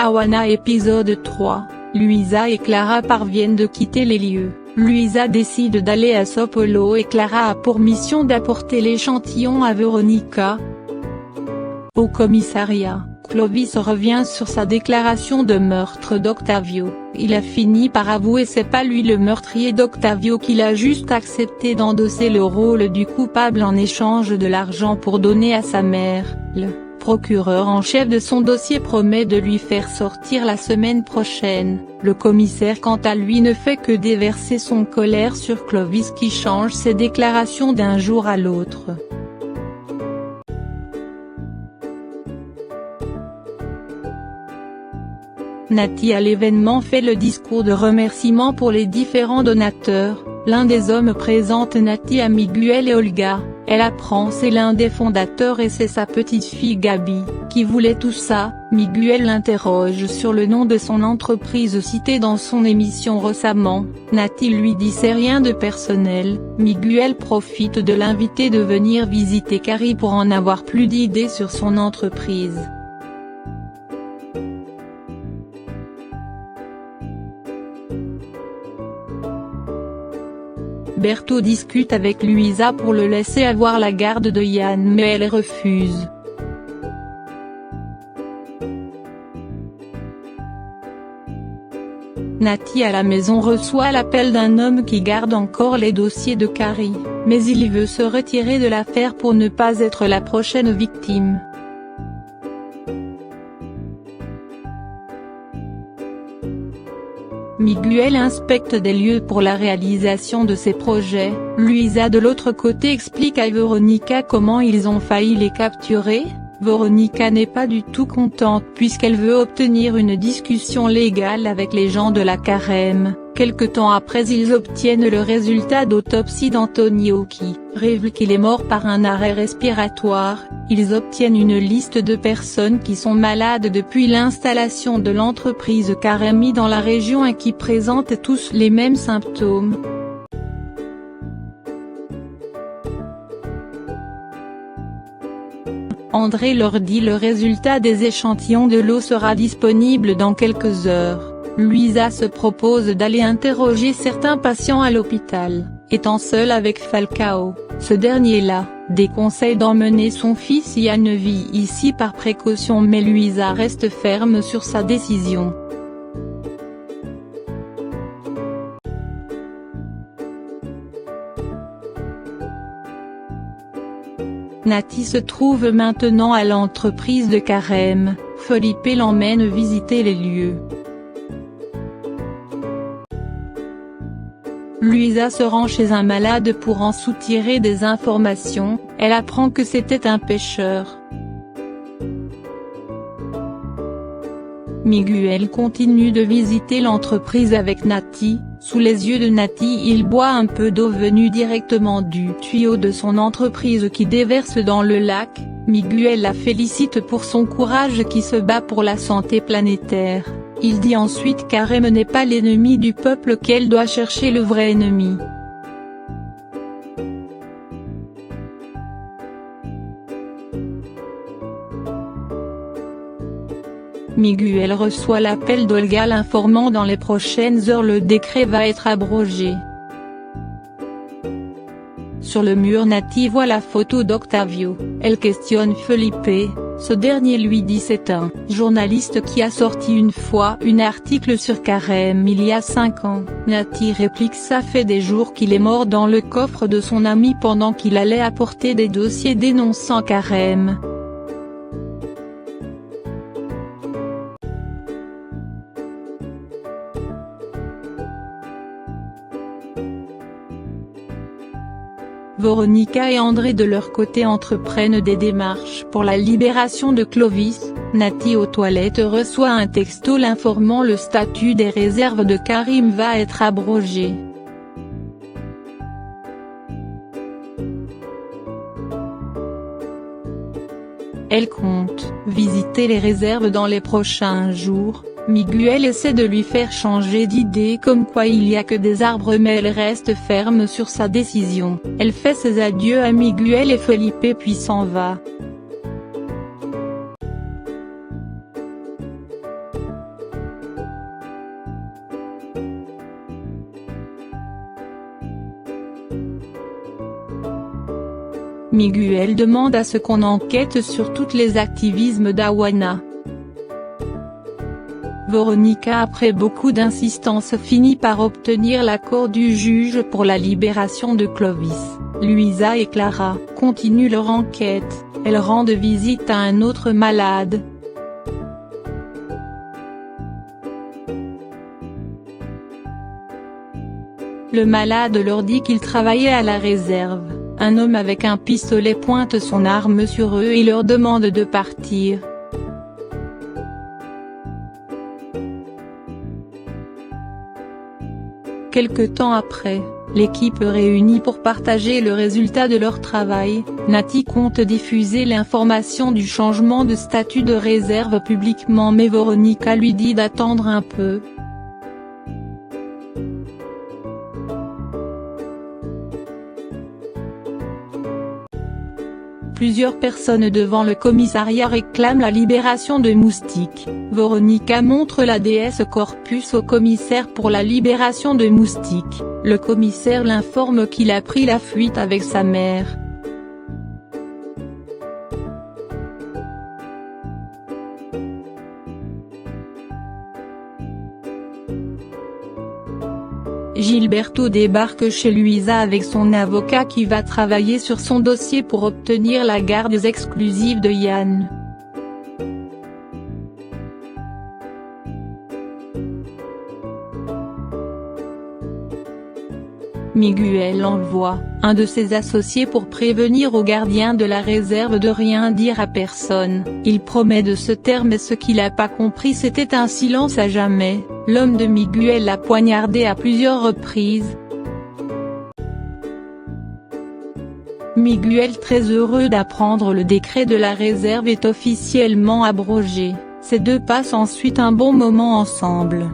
Tijuana épisode 3, Luisa et Clara parviennent de quitter les lieux. Luisa décide d'aller à Sao Paulo et Clara a pour mission d'apporter l'échantillon à Veronica. Au commissariat, Clovis revient sur sa déclaration de meurtre d'Octavio. Il a fini par avouer c'est pas lui le meurtrier d'Octavio, qu'il a juste accepté d'endosser le rôle du coupable en échange de l'argent pour donner à sa mère. Le procureur en chef de son dossier promet de lui faire sortir la semaine prochaine. Le commissaire quant à lui ne fait que déverser son colère sur Clovis qui change ses déclarations d'un jour à l'autre. Nati à l'événement fait le discours de remerciement pour les différents donateurs. L'un des hommes présente Nati à Miguel et Olga. Elle apprend c'est l'un des fondateurs et c'est sa petite-fille Gaby, qui voulait tout ça. Miguel l'interroge sur le nom de son entreprise citée dans son émission récemment. Nati lui dit c'est rien de personnel. Miguel profite de l'inviter de venir visiter Carrie pour en avoir plus d'idées sur son entreprise. Berto discute avec Luisa pour le laisser avoir la garde de Yann mais elle refuse. Nati à la maison reçoit l'appel d'un homme qui garde encore les dossiers de Carrie, mais il veut se retirer de l'affaire pour ne pas être la prochaine victime. Miguel inspecte des lieux pour la réalisation de ses projets. Luisa de l'autre côté explique à Veronica comment ils ont failli les capturer. Veronica n'est pas du tout contente puisqu'elle veut obtenir une discussion légale avec les gens de la Carême. Quelque temps après ils obtiennent le résultat d'autopsie d'Antonio qui révèle qu'il est mort par un arrêt respiratoire. Ils obtiennent une liste de personnes qui sont malades depuis l'installation de l'entreprise Carême dans la région et qui présentent tous les mêmes symptômes. André leur dit le résultat des échantillons de l'eau sera disponible dans quelques heures. Luisa se propose d'aller interroger certains patients à l'hôpital. Étant seule avec Falcao, ce dernier-là déconseille d'emmener son fils Yann vit ici par précaution mais Luisa reste ferme sur sa décision. Nati se trouve maintenant à l'entreprise de Carême. Felipe l'emmène visiter les lieux. Luisa se rend chez un malade pour en soutirer des informations. Elle apprend que c'était un pêcheur. Miguel continue de visiter l'entreprise avec Nati. Sous les yeux de Nati il boit un peu d'eau venue directement du tuyau de son entreprise qui déverse dans le lac. Miguel la félicite pour son courage qui se bat pour la santé planétaire. Il dit ensuite qu'Carême n'est pas l'ennemi du peuple, qu'elle doit chercher le vrai ennemi. Miguel reçoit l'appel d'Olga l'informant dans les prochaines heures le décret va être abrogé. Sur le mur Nati voit la photo d'Octavio. Elle questionne Felipe, ce dernier lui dit c'est un journaliste qui a sorti une fois un article sur Carême il y a 5 ans. Nati réplique ça fait des jours qu'il est mort dans le coffre de son ami pendant qu'il allait apporter des dossiers dénonçant Carême. Veronica et André de leur côté entreprennent des démarches pour la libération de Clovis. Nati aux toilettes reçoit un texto l'informant le statut des réserves de Karim va être abrogé. Elle compte visiter les réserves dans les prochains jours. Miguel essaie de lui faire changer d'idée comme quoi il n'y a que des arbres mais elle reste ferme sur sa décision. Elle fait ses adieux à Miguel et Felipe puis s'en va. Miguel demande à ce qu'on enquête sur tous les activismes d'Awana. Veronica, après beaucoup d'insistance, finit par obtenir l'accord du juge pour la libération de Clovis. Luisa et Clara continuent leur enquête, elles rendent visite à un autre malade. Le malade leur dit qu'il travaillait à la réserve. Un homme avec un pistolet pointe son arme sur eux et leur demande de partir. Quelque temps après, l'équipe réunie pour partager le résultat de leur travail, Nati compte diffuser l'information du changement de statut de réserve publiquement, mais Veronica lui dit d'attendre un peu. Plusieurs personnes devant le commissariat réclament la libération de Moustique. Veronica montre la déesse Corpus au commissaire pour la libération de Moustique. Le commissaire l'informe qu'il a pris la fuite avec sa mère. Gilberto débarque chez Luisa avec son avocat qui va travailler sur son dossier pour obtenir la garde exclusive de Yann. Miguel envoie un de ses associés pour prévenir aux gardiens de la réserve de rien dire à personne. Il promet de se taire, mais ce qu'il n'a pas compris, c'était un silence à jamais. L'homme de Miguel l'a poignardé à plusieurs reprises. Miguel, très heureux d'apprendre le décret de la réserve est officiellement abrogé. Ces deux passent ensuite un bon moment ensemble.